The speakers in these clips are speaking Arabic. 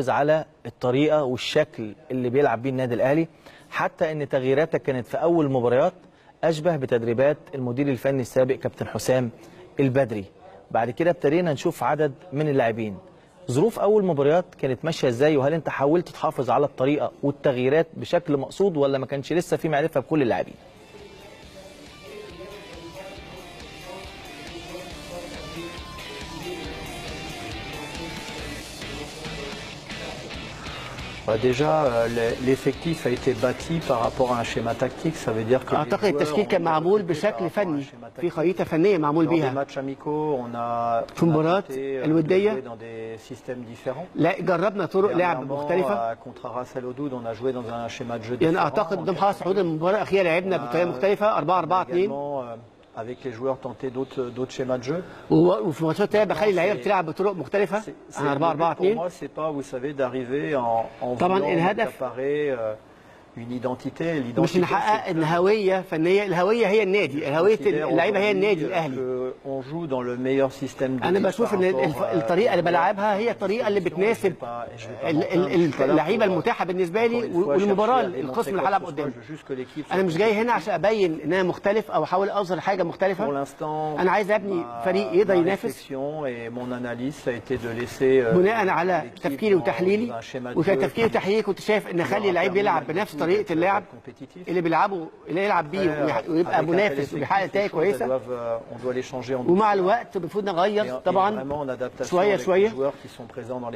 على الطريقه والشكل اللي بيلعب بيه النادي الاهلي، حتى ان تغييراتك كانت في اول مباريات اشبه بتدريبات المدير الفني السابق كابتن حسام البدري. بعد كده ابتدينا نشوف عدد من اللاعبين. ظروف اول مباريات كانت ماشيه ازاي، وهل انت حاولت تحافظ على الطريقه والتغييرات بشكل مقصود ولا ما كانش لسه في معرفه بكل اللاعبين؟ Déjà, l'effectif a été bâti par rapport à un schéma tactique, ça veut dire que اعتقد التشكيل كان معمول بشكل فني، في خريطه فنيه معمول بيها. في المباريات الوديه لا جربنا طرق لعب مختلفه. يعني اعتقد قدام حرس الحدود المباراه الاخيره لعبنا بطريقه مختلفه 4-4-2 avec les joueurs tenter d'autres schémas de jeu. وفي ماتشات تانية بخلي اللعيبه بتلعب بطرق مختلفه عن 4-4-2. Pour moi, c'est pas, vous savez, d'arriver en طبعا voulant الهدف accaparer une identité. مش نحقق ان هويه فنيه، الهويه هي النادي، هويه اللعيبه هي النادي الاهلي. انا بشوف ان الطريقه اللي بلعبها هي الطريقه اللي بتناسب اللعيبه المتاحه بالنسبه لي والمباراه القسم اللي هلعب قدامه. انا مش جاي هنا عشان ابين ان انا مختلف او احاول اظهر حاجه مختلفه. انا عايز ابني فريق يقدر ينافس بناء على تفكيري وتحليلي. وكان تفكيري وتحليلي كنت شايف ان اخلي اللعيب يلعب بنفس طريقه اللعب اللي بيلعبوا اللي يلعب بيه ويبقى منافس وبيحقق نتائج كويسه. ومع الوقت المفروض نغير طبعا شويه شويه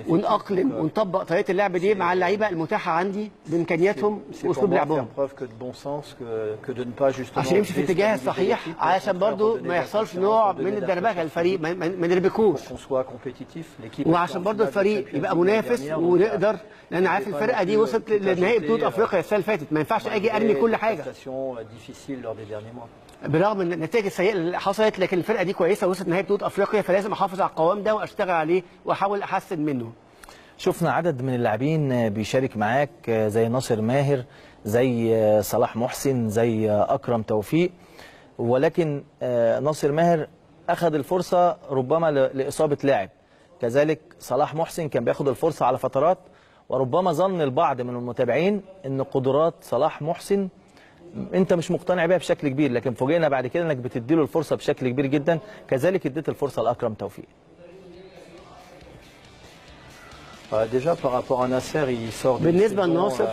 ونأقلم ونطبق طريقه اللعب دي مع اللعيبه المتاحه عندي بامكانياتهم واسلوب لعبهم عشان يمشي في الاتجاه الصحيح، علشان برضو ما يحصلش نوع من الدربكه الفريق ما نربكوش، وعشان برضو الفريق يبقى منافس ونقدر. لان عارف الفرقه دي وصلت لنهائي بطوله افريقيا السنه اللي فاتت، ما ينفعش اجي ارمي كل حاجه برغم ان النتائج السيئه اللي حصلت، لكن الفرقه دي كويسه وصلت نهائي بطوله افريقيا، فلازم احافظ على القوام ده واشتغل عليه واحاول احسن منه. شفنا عدد من اللاعبين بيشارك معاك زي ناصر ماهر، زي صلاح محسن، زي اكرم توفيق، ولكن ناصر ماهر اخذ الفرصه ربما لاصابه لاعب، كذلك صلاح محسن كان بياخد الفرصه على فترات، وربما ظن البعض من المتابعين ان قدرات صلاح محسن انت مش مقتنع بيها بشكل كبير، لكن فوجئنا بعد كده انك بتديله الفرصه بشكل كبير جدا، كذلك اديت الفرصه لاكرم توفيق. بالنسبه لناصر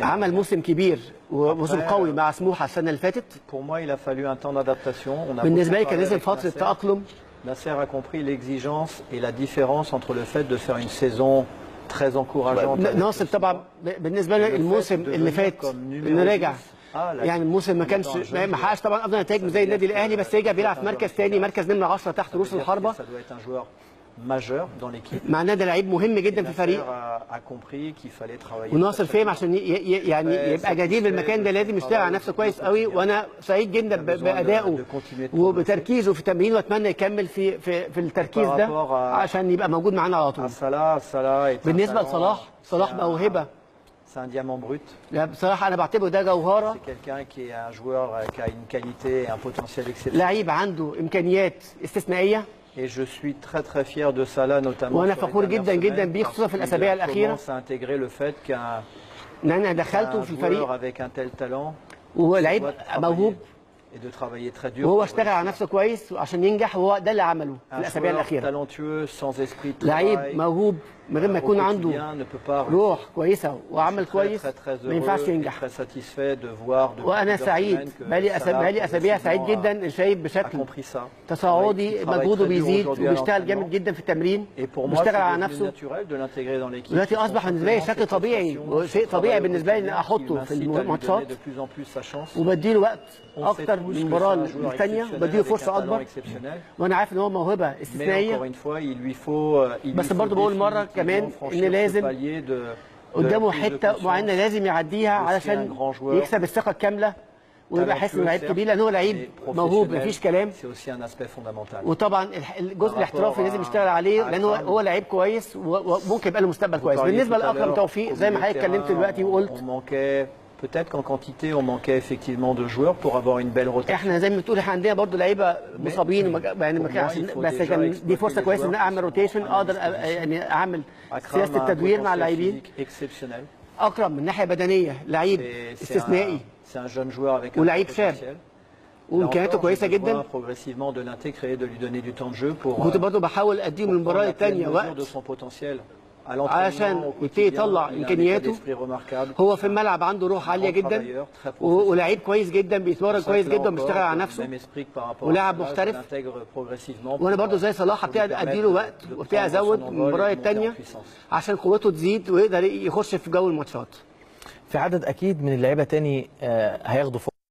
عمل موسم كبير وموسم قوي مع سموحه السنه اللي فاتت. بالنسبه لي كان لازم فتره تاقلم. Nasser a compris l'exigence et la différence entre le fait de faire une saison très encourageante. ناصر طبعا بالنسبه لي الموسم اللي فات انه راجع، يعني الموسم ما كانش ما حققش طبعا افضل نتائج زي النادي الاهلي، بس رجع بيلعب في مركز ثاني، مركز نمره 10 تحت رؤوس الحربه. معناه ده لعيب مهم جدا في الفريق، وناصر فهم عشان يعني يبقى جدير بالمكان ده لازم يشتغل على نفسه كويس قوي. وانا سعيد جدا بادائه وبتركيزه في التمرين، واتمنى يكمل في التركيز ده عشان يبقى موجود معانا على طول. بالنسبه لصلاح، صلاح موهبه، لا بصراحه انا بعتبره ده جوهره، لعيب عنده امكانيات استثنائيه. Et je suis très fier de ça là, notamment. وانا فخور جدا جدا بيه خصوصا في الاسابيع الاخيره. ان انا دخلته في الفريق وهو لعيب موهوب وهو اشتغل على نفسه كويس عشان ينجح، وهو ده اللي عمله في الاسابيع الاخيره. لعيب موهوب من غير ما يكون عنده روح كويسه وعمل كويس ما ينفعش ينجح. وانا سعيد بقالي اسابيع سعيد جدا، شايف بشكل تصاعدي مجهوده بيزيد وبيشتغل جامد جدا في التمرين وبيشتغل على نفسه. دلوقتي اصبح بالنسبه لي شكل طبيعي وشيء طبيعي بالنسبه لي ان احطه في الماتشات وبديله وقت اكتر من المباراه الثانيه وبديله فرصه اكبر، وانا عارف ان هو موهبه استثنائيه. بس برضه بقول مره كمان ان لازم قدامه حته معينه لازم يعديها علشان يكسب الثقه الكامله ويبقى حاسس انه لعيب كبير، لان هو لعيب موهوب مفيش كلام. وطبعا الجزء الاحترافي لازم يشتغل عليه، لان هو لعيب كويس وممكن يبقى له مستقبل كويس. بالنسبه لاكرم توفيق زي ما حضرتك اتكلمت دلوقتي وقلت Peut-être qu'en quantité on manquait effectivement de joueurs pour avoir une belle rotation. احنا زي ما بتقول احنا عندنا برضه لعيبه مصابين يعني ما كانش بس كان دي فرصه كويسه ان اعمل روتيشن اقدر يعني اعمل سياسه التدوير مع اللاعبين. اكرم من ناحيه بدنيه لعيب استثنائي ولعيب شاب وامكانياته كويسه جدا. كنت برضه بحاول اديه من المباراه الثانيه وقت عشان يبتدي يطلع امكانياته. هو في الملعب عنده روح عاليه جدا ولاعيب كويس جدا بيتمرن كويس جدا وبيشتغل على نفسه ولاعب محترف. وانا برضو زي صلاح ابتدي اديله وقت وابتدي ازود من المباراه الثانيه عشان قوته تزيد ويقدر يخش في جو الماتشات. في عدد اكيد من اللعيبه تاني هياخدوا